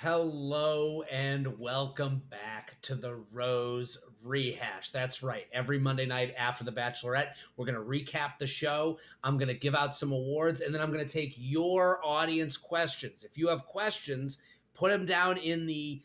Hello and welcome back to the Rose Rehash. That's right. Every Monday night after the Bachelorette, we're going to recap the show. I'm going to give out some awards, and then I'm going to take your audience questions. If you have questions, put them down in the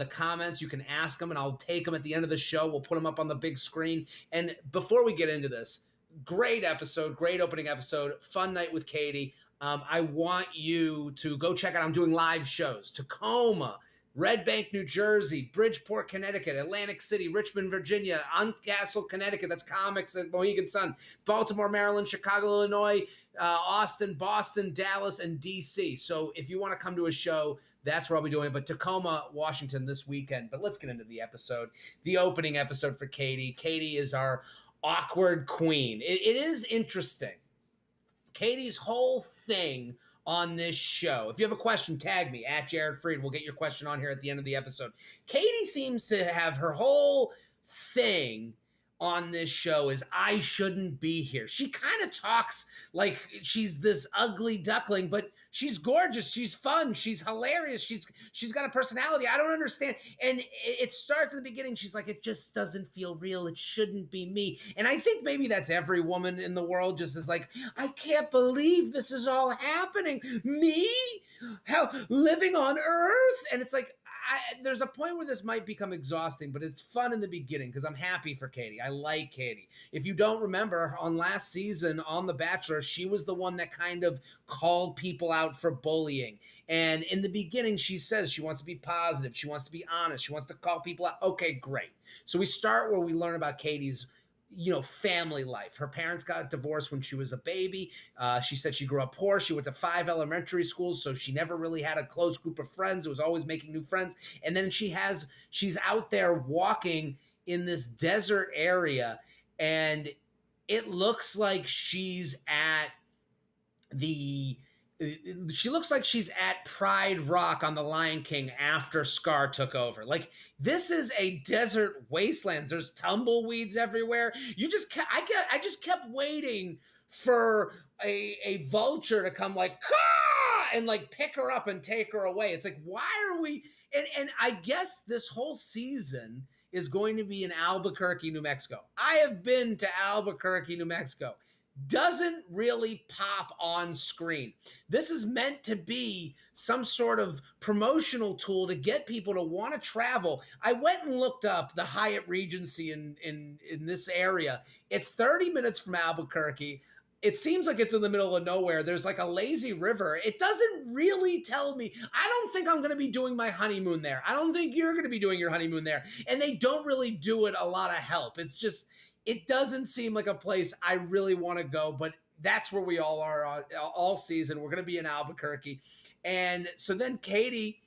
comments. You can ask them, and I'll take them at the end of the show. We'll put them up on the big screen. And before we get into this, great episode, great opening episode, fun night with Katie. I want you to go check out, I'm doing live shows, Tacoma, Red Bank, New Jersey, Bridgeport, Connecticut, Atlantic City, Richmond, Virginia, Uncastle, Connecticut, that's comics at Mohegan Sun, Baltimore, Maryland, Chicago, Illinois, Austin, Boston, Dallas, and DC. So if you want to come to a show, that's where I'll be doing it. But Tacoma, Washington this weekend. But let's get into the episode. The opening episode for Katie. Katie is our awkward queen. It is interesting. Katie's whole thing on this show. If you have a question, tag me at Jared Freid. We'll get your question on here at the end of the episode. Katie seems to have her whole thing on this show is I shouldn't be here. She kind of talks like she's this ugly duckling, but she's gorgeous. She's fun. She's hilarious. She's got a personality. I don't understand. And it starts in the beginning. She's like, it just doesn't feel real. It shouldn't be me. And I think maybe that's every woman in the world just is like, I can't believe this is all happening. Me? How living on Earth? And it's like, there's a point where this might become exhausting, but it's fun in the beginning because I'm happy for Katie. I like Katie. If you don't remember, on last season on The Bachelor, she was the one that kind of called people out for bullying. And in the beginning, she says she wants to be positive. She wants to be honest. She wants to call people out. Okay, great. So we start where we learn about Katie's family life. Her parents got divorced when she was a baby. She said she grew up poor. She went to 5 elementary schools, so she never really had a close group of friends. It was always making new friends. And then she's out there walking in this desert area, and it looks like she's at Pride Rock on The Lion King after Scar took over. Like, this is a desert wasteland. There's tumbleweeds everywhere. I just kept waiting for a vulture to come like, Caw! And like pick her up and take her away. It's like, why are we? And I guess this whole season is going to be in Albuquerque, New Mexico. I have been to Albuquerque, New Mexico. Doesn't really pop on screen. This is meant to be some sort of promotional tool to get people to want to travel. I went and looked up the Hyatt Regency in this area. It's 30 minutes from Albuquerque. It seems like it's in the middle of nowhere. There's like a lazy river. It doesn't really tell me. I don't think I'm going to be doing my honeymoon there. I don't think you're going to be doing your honeymoon there. And they don't really do it a lot of help. It's just, it doesn't seem like a place I really want to go, but that's where we all are all season. We're going to be in Albuquerque. And so then Katie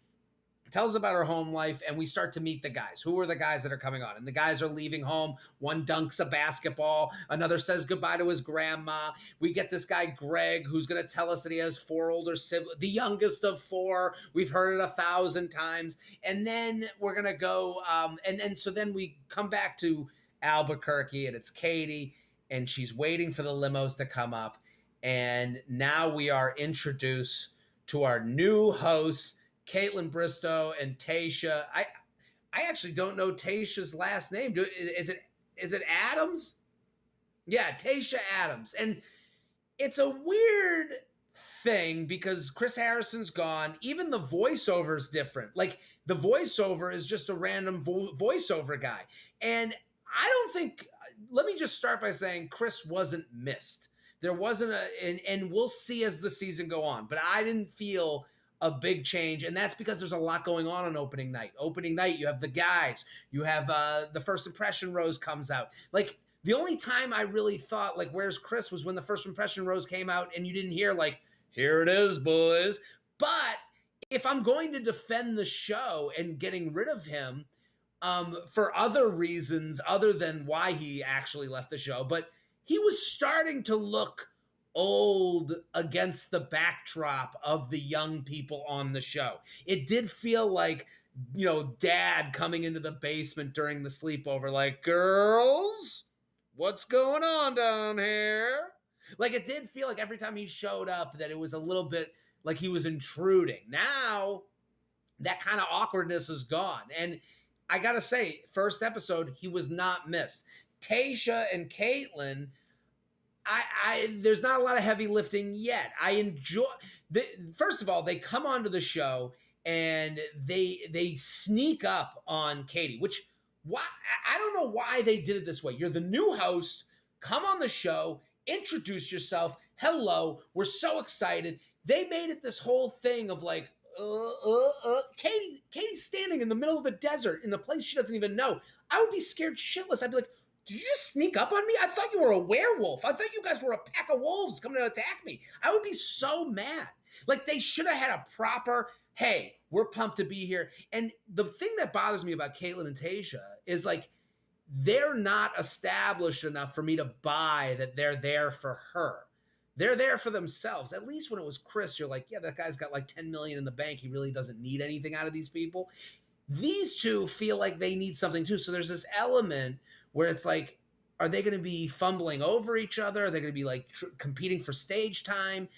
tells about her home life, and we start to meet the guys. Who are the guys that are coming on? And the guys are leaving home. One dunks a basketball. Another says goodbye to his grandma. We get this guy, Greg, who's going to tell us that he has 4 older siblings, the youngest of 4. We've heard it 1,000 times. And then we're going to go, so then we come back to Albuquerque, and it's Katie, and she's waiting for the limos to come up. And now we are introduced to our new hosts, Caitlin Bristow and Tayshia. I actually don't know Tayshia's last name. Is it Adams? Yeah, Tayshia Adams. And it's a weird thing because Chris Harrison's gone. Even the voiceover is different. Like, the voiceover is just a random voiceover guy. And I don't think, let me just start by saying Chris wasn't missed. There wasn't and we'll see as the season go on, but I didn't feel a big change, and that's because there's a lot going on opening night. Opening night, you have the guys, you have the first impression rose comes out. Like, the only time I really thought, like, where's Chris, was when the first impression rose came out and you didn't hear, like, here it is, boys. But if I'm going to defend the show and getting rid of him, for other reasons other than why he actually left the show, but he was starting to look old against the backdrop of the young people on the show. It did feel like, dad coming into the basement during the sleepover, like, girls, what's going on down here? Like, it did feel like every time he showed up that it was a little bit like he was intruding. Now that kind of awkwardness is gone. And I gotta say, first episode, he was not missed. Tayshia and Caitlyn, there's not a lot of heavy lifting yet. I enjoy first of all, they come onto the show and they sneak up on Katie, which why I don't know why they did it this way. You're the new host, come on the show, introduce yourself. Hello, we're so excited. They made it this whole thing of like, Katie's standing in the middle of the desert in a place she doesn't even know. I would be scared shitless. I'd be like, did you just sneak up on me? I thought you were a werewolf. I thought you guys were a pack of wolves coming to attack me. I would be so mad. Like, they should have had a proper, hey, we're pumped to be here. And the thing that bothers me about Caitlyn and Tayshia is like, they're not established enough for me to buy that they're there for her. They're there for themselves. At least when it was Chris, you're like, yeah, that guy's got like 10 million in the bank. He really doesn't need anything out of these people. These two feel like they need something too. So there's this element where it's like, are they going to be fumbling over each other? Are they going to be like competing for stage time?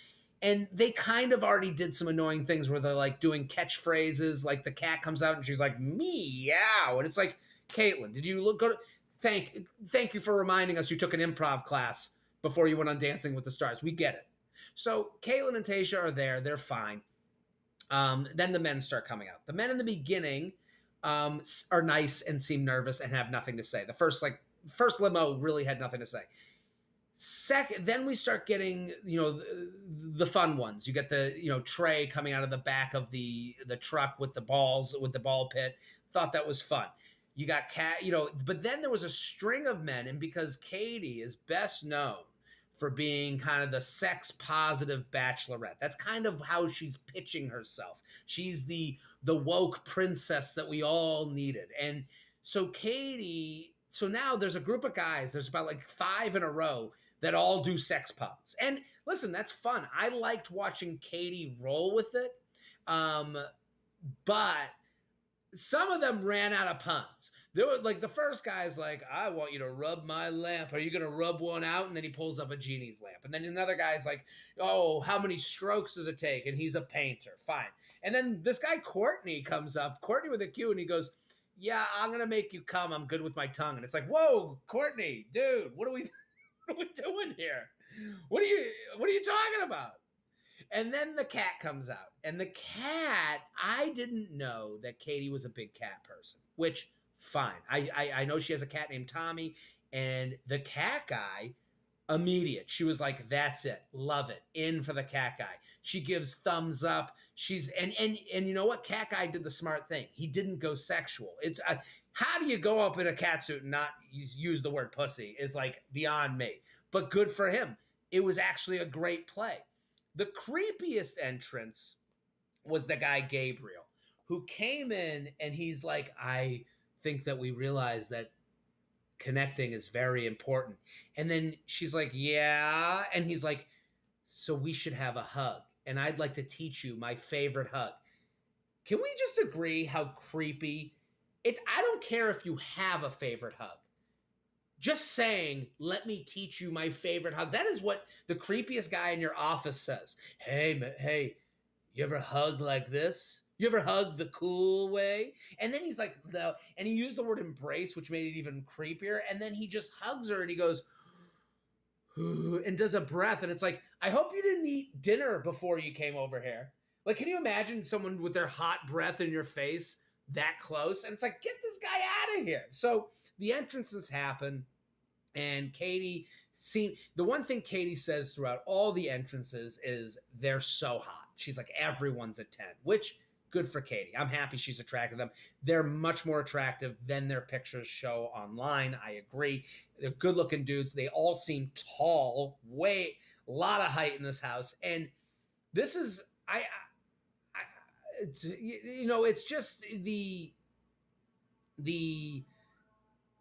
And they kind of already did some annoying things where they're like doing catchphrases, like the cat comes out and she's like, meow. And it's like, Caitlyn, did you go to, thank you for reminding us you took an improv class before you went on Dancing with the Stars. We get it. So Caitlyn and Tayshia are there. They're fine. Then the men start coming out. The men in the beginning are nice and seem nervous and have nothing to say. The first limo really had nothing to say. Second, then we start getting, the fun ones. You get the, Trey coming out of the back of the truck with the balls, with the ball pit. Thought that was fun. You got Cat, but then there was a string of men, and because Katie is best known for being kind of the sex positive bachelorette. That's kind of how she's pitching herself. She's the woke princess that we all needed. And so so now there's a group of guys, there's about like 5 in a row that all do sex puns. And listen, that's fun. I liked watching Katie roll with it. But some of them ran out of puns. There were like the first guy's like, I want you to rub my lamp. Are you going to rub one out? And then he pulls up a genie's lamp. And then another guy's like, oh, how many strokes does it take? And he's a painter. Fine. And then this guy, Courtney, comes up, Courtney with a Q, and he goes, yeah, I'm going to make you come. I'm good with my tongue. And it's like, whoa, Courtney, dude, what are we doing here? What are you talking about? And then the cat comes out. And the cat, I didn't know that Katie was a big cat person, which, fine. I know she has a cat named Tommy. And the cat guy, immediate. She was like, that's it. Love it. In for the cat guy. She gives thumbs up. And you know what? Cat guy did the smart thing. He didn't go sexual. It's how do you go up in a cat suit and not use the word pussy is like beyond me. But good for him. It was actually a great play. The creepiest entrance was the guy Gabriel, who came in and he's like, I think that we realize that connecting is very important. And then she's like, yeah. And he's like, so we should have a hug. And I'd like to teach you my favorite hug. Can we just agree how creepy? I don't care if you have a favorite hug. Just saying, let me teach you my favorite hug. That is what the creepiest guy in your office says. Hey, you ever hug like this? You ever hug the cool way? And then he's like, no. And he used the word embrace, which made it even creepier. And then he just hugs her and he goes, and does a breath. And it's like, I hope you didn't eat dinner before you came over here. Like, can you imagine someone with their hot breath in your face that close? And it's like, get this guy out of here. So the entrances happen, and Katie the one thing Katie says throughout all the entrances is they're so hot. She's like, everyone's a 10, which good for Katie. I'm happy she's attracted them. They're much more attractive than their pictures show online. I agree. They're good looking dudes. They all seem tall, a lot of height in this house. And this is, it's just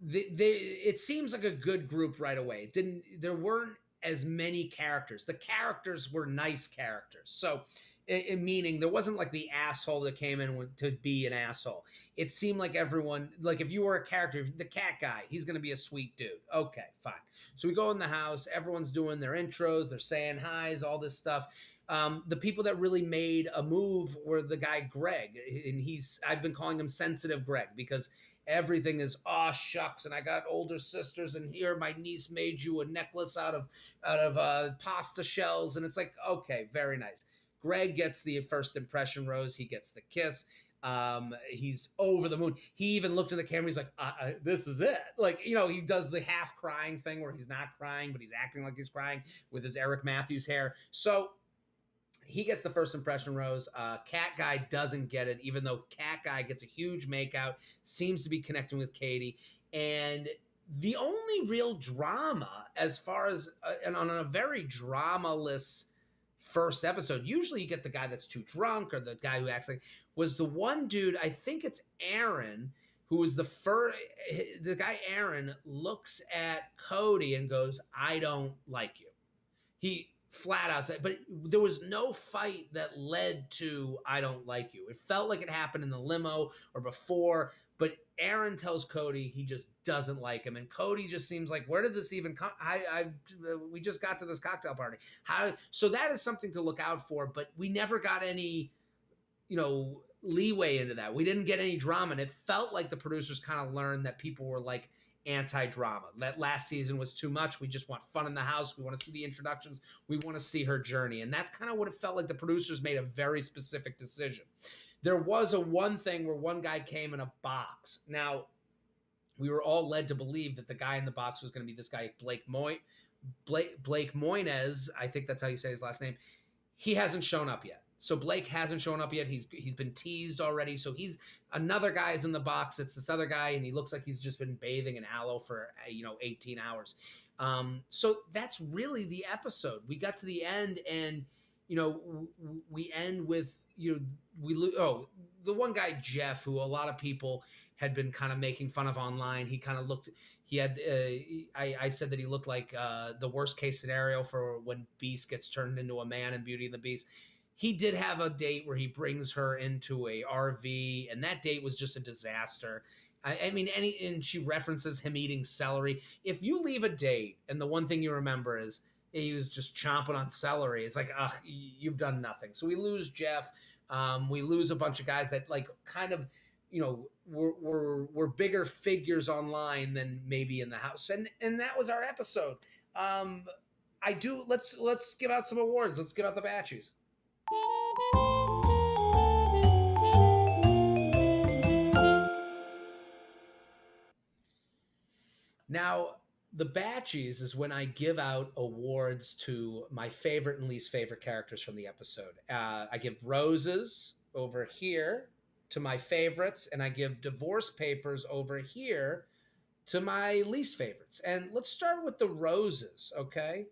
it seems like a good group right away. There weren't as many characters. The characters were nice characters. So meaning there wasn't like the asshole that came in to be an asshole. It seemed like everyone, like if you were a character, the cat guy, he's going to be a sweet dude. Okay, fine. So we go in the house, everyone's doing their intros, they're saying hi's, all this stuff. The people that really made a move were the guy Greg, and I've been calling him Sensitive Greg because everything is shucks, and I got older sisters, and here my niece made you a necklace out of pasta shells, and it's like, okay, very nice. Greg gets the first impression rose. He gets the kiss. He's over the moon. He even looked at the camera. He's like, this is it. Like, he does the half crying thing where he's not crying, but he's acting like he's crying with his Eric Matthews hair. So he gets the first impression rose. Cat Guy doesn't get it, even though Cat Guy gets a huge makeout, seems to be connecting with Katie. And the only real drama, as far as, and on a very drama-less first episode, usually you get the guy that's too drunk or the guy who acts like, was the one dude, I think it's Aaron, who was the guy Aaron looks at Cody and goes, I don't like you. He flat out said, but there was no fight that led to I don't like you. It felt like it happened in the limo or before, but Aaron tells Cody he just doesn't like him, and Cody just seems like, where did this even come? We just got to this cocktail party. So that is something to look out for, but we never got any, leeway into that. We didn't get any drama, and it felt like the producers kind of learned that people were like anti-drama. That last season was too much. We just want fun in the house. We want to see the introductions. We want to see her journey. And that's kind of what it felt like. The producers made a very specific decision. There was one thing where one guy came in a box. Now, we were all led to believe that the guy in the box was going to be this guy, Blake Moynes. I think that's how you say his last name. He hasn't shown up yet. So Blake hasn't shown up yet. He's been teased already. So another guy's in the box. It's this other guy, and he looks like he's just been bathing in aloe for 18 hours. So that's really the episode. We got to the end, and we end with the one guy Jeff, who a lot of people had been kind of making fun of online. He kind of looked. He had. I said that he looked like the worst case scenario for when Beast gets turned into a man in Beauty and the Beast. He did have a date where he brings her into a RV, and that date was just a disaster. And she references him eating celery. If you leave a date and the one thing you remember is he was just chomping on celery, it's like, you've done nothing. So we lose Jeff. We lose a bunch of guys that like kind of, were bigger figures online than maybe in the house. And that was our episode. Let's give out some awards. Let's give out the Batchies. Now, the Batchies is when I give out awards to my favorite and least favorite characters from the episode. I give roses over here to my favorites, and I give divorce papers over here to my least favorites. And let's start with the roses, okay?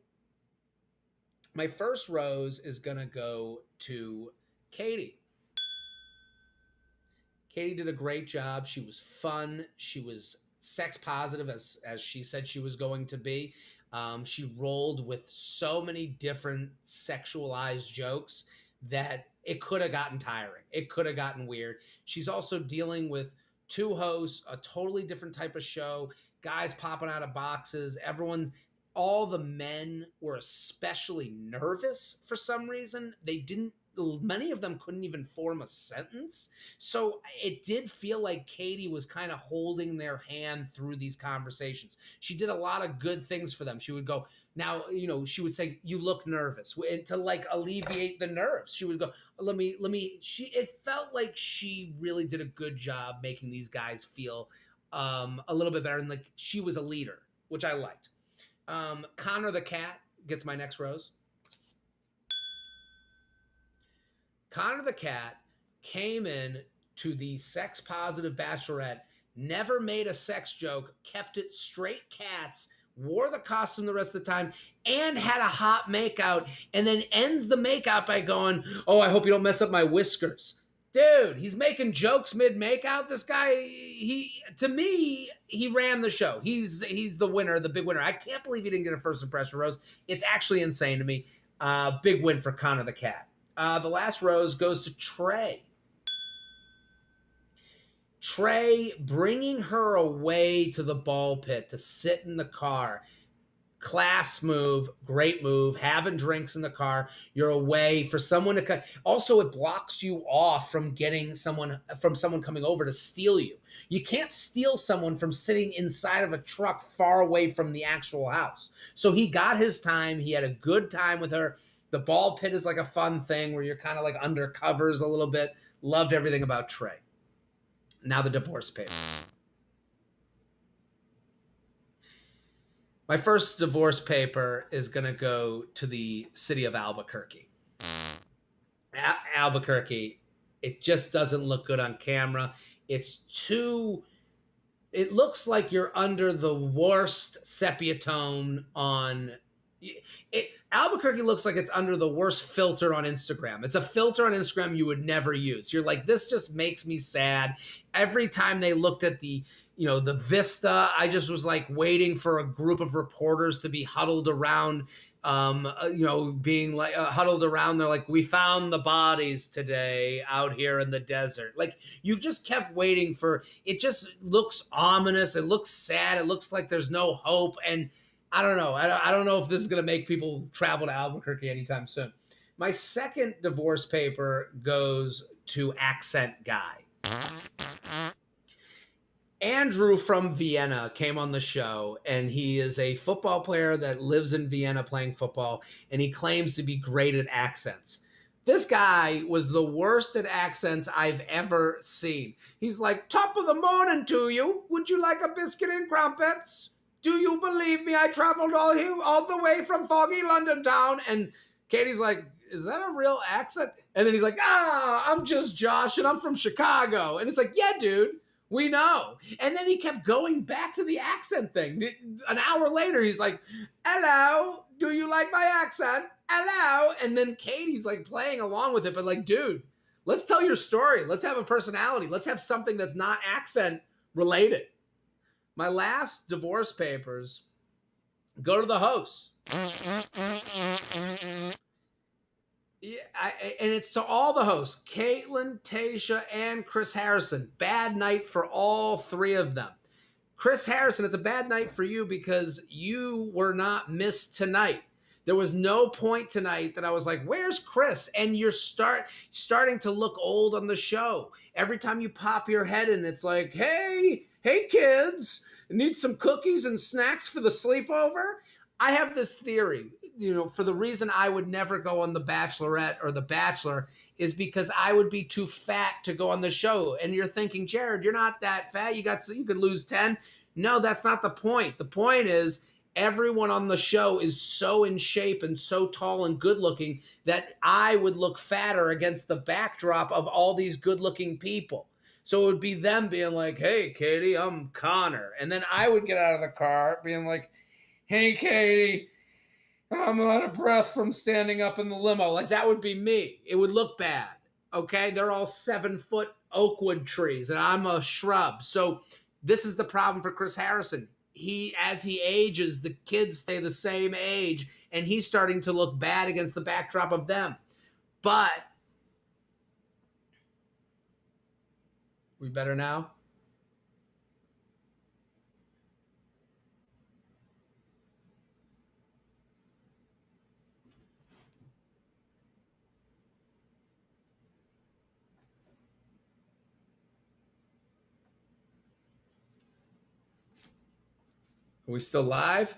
My first rose is going to go to Katie. Katie did a great job. She was fun. She was sex positive, as she said she was going to be. She rolled with so many different sexualized jokes that it could have gotten tiring. It could have gotten weird. She's also dealing with two hosts, a totally different type of show, guys popping out of boxes. All the men were especially nervous for some reason. Many of them couldn't even form a sentence. So it did feel like Katie was kind of holding their hand through these conversations. She did a lot of good things for them. She would go, now, she would say, you look nervous, and to like alleviate the nerves. She would go, it felt like she really did a good job making these guys feel a little bit better. And like she was a leader, which I liked. Conor the Cat gets my next rose. Conor the Cat came in to the sex positive Bachelorette, never made a sex joke, kept it straight cats, wore the costume the rest of the time, and had a hot makeout, and then ends the makeout by going, oh, I hope you don't mess up my whiskers. Dude, he's making jokes mid-makeout. This guy, to me, he ran the show. He's the winner, the big winner. I can't believe he didn't get a first impression rose. It's actually insane to me. Big win for Conor the Cat. The last rose goes to Trey. Trey bringing her away to the ball pit to sit in the car. Class move, great move, having drinks in the car. You're away for someone to cut. Also, it blocks you off from someone coming over to steal you. You can't steal someone from sitting inside of a truck far away from the actual house. So he got his time. He had a good time with her. The ball pit is like a fun thing where you're kind of like under covers a little bit. Loved everything about Trey. Now the divorce papers. My first divorce paper is going to go to the city of Albuquerque. Albuquerque, it just doesn't look good on camera. It looks like you're under the worst sepia tone on Albuquerque looks like it's under the worst filter on Instagram. It's a filter on Instagram you would never use. You're like, this just makes me sad. Every time they looked at the vista, I just was like waiting for a group of reporters to be huddled around, being like huddled around. They're like, we found the bodies today out here in the desert. Like, you just kept waiting for, it just looks ominous. It looks sad. It looks like there's no hope. And I don't know. I don't know if this is going to make people travel to Albuquerque anytime soon. My second divorce paper goes to Accent Guy. Andrew from Vienna came on the show, and he is a football player that lives in Vienna playing football, and he claims to be great at accents. This guy was the worst at accents I've ever seen. He's like, top of the morning to you. Would you like a biscuit and crumpets? Do you believe me? I traveled all the way from foggy London town. And Katie's like, is that a real accent? And then he's like, I'm just Josh, and I'm from Chicago. And it's like, yeah, dude, we know. And then he kept going back to the accent thing. An hour later, he's like, hello, do you like my accent? Hello. And then Katie's like playing along with it, but like, dude, let's tell your story. Let's have a personality. Let's have something that's not accent related. My last divorce papers go to the host. Yeah, and it's to all the hosts, Caitlin, Tayshia, and Chris Harrison. Bad night for all three of them. Chris Harrison, it's a bad night for you because you were not missed tonight. There was no point tonight that I was like, where's Chris? And you're starting to look old on the show. Every time you pop your head in, it's like, hey kids, need some cookies and snacks for the sleepover? I have this theory, for the reason I would never go on The Bachelorette or The Bachelor is because I would be too fat to go on the show. And you're thinking, Jared, you're not that fat. You could lose 10. No, that's not the point. The point is everyone on the show is so in shape and so tall and good looking that I would look fatter against the backdrop of all these good looking people. So it would be them being like, hey, Katie, I'm Conor. And then I would get out of the car being like, hey, Katie, I'm out of breath from standing up in the limo. Like, that would be me. It would look bad. Okay? They're all 7-foot oakwood trees, and I'm a shrub. So this is the problem for Chris Harrison. As he ages, the kids stay the same age, and he's starting to look bad against the backdrop of them. But we better now? Are we still live?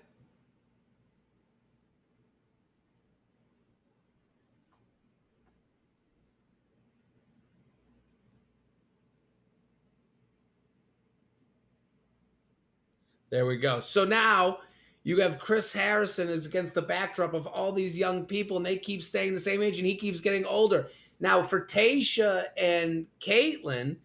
There we go. So now you have Chris Harrison is against the backdrop of all these young people, and they keep staying the same age, and he keeps getting older. Now, for Tayshia and Caitlin,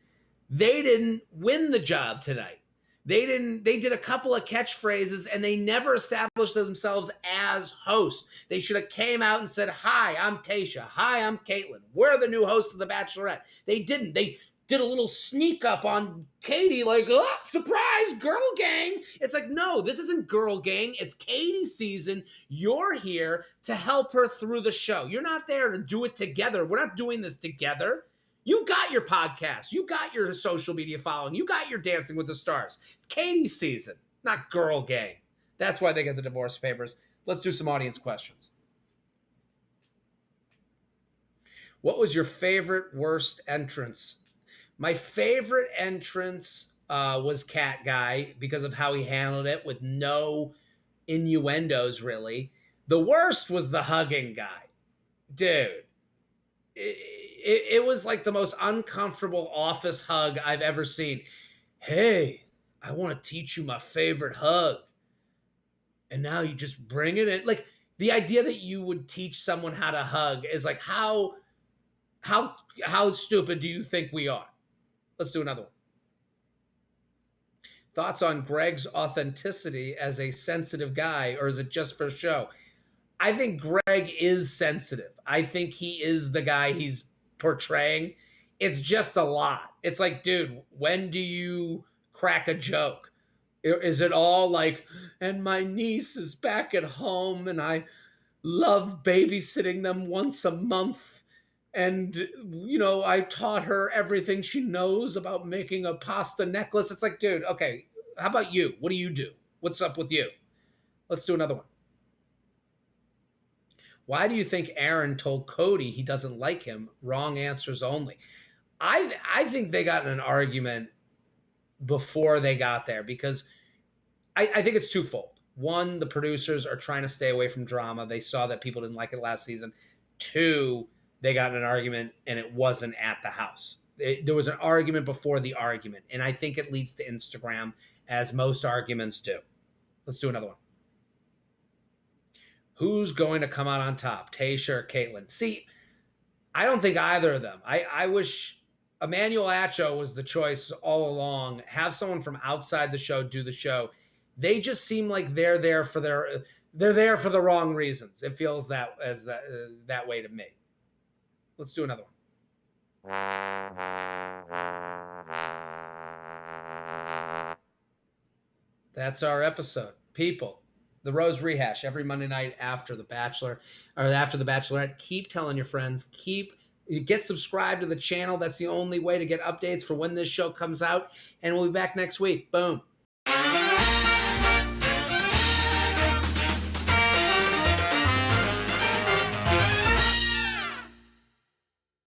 they didn't win the job tonight. They did a couple of catchphrases, and they never established themselves as hosts. They should have came out and said, hi, I'm Tayshia. Hi, I'm Caitlin. We're the new hosts of The Bachelorette. They didn't. They did a little sneak up on Katie, like, oh, surprise, girl gang. It's like, no, this isn't girl gang. It's Katie's season. You're here to help her through the show. You're not there to do it together. We're not doing this together. You got your podcast. You got your social media following. You got your Dancing with the Stars. It's Katie's season, not girl gang. That's why they get the divorce papers. Let's do some audience questions. What was your favorite worst entrance? My favorite entrance was Cat Guy because of how he handled it with no innuendos, really. The worst was the hugging guy. Dude, it was like the most uncomfortable office hug I've ever seen. Hey, I want to teach you my favorite hug. And now you just bring it in. Like, the idea that you would teach someone how to hug is like, how stupid do you think we are? Let's do another one. Thoughts on Greg's authenticity as a sensitive guy, or is it just for show? I think Greg is sensitive. I think he is the guy he's portraying. It's just a lot. It's like, dude, when do you crack a joke? Is it all like, and my niece is back at home and I love babysitting them once a month? And, you know, I taught her everything she knows about making a pasta necklace. It's like, dude, okay, how about you? What do you do? What's up with you? Let's do another one. Why do you think Aaron told Cody he doesn't like him? Wrong answers only. I think they got in an argument before they got there because I think it's twofold. One, the producers are trying to stay away from drama. They saw that people didn't like it last season. Two, they got in an argument and it wasn't at the house. There was an argument before the argument. And I think it leads to Instagram, as most arguments do. Let's do another one. Who's going to come out on top, Tayshia or Caitlyn? See, I don't think either of them. I wish Emmanuel Acho was the choice all along. Have someone from outside the show do the show. They just seem like they're there for the wrong reasons. It feels that way to me. Let's do another one. That's our episode. People, the Rose Rehash every Monday night after The Bachelor or after The Bachelorette. Keep telling your friends. Get subscribed to the channel. That's the only way to get updates for when this show comes out. And we'll be back next week. Boom.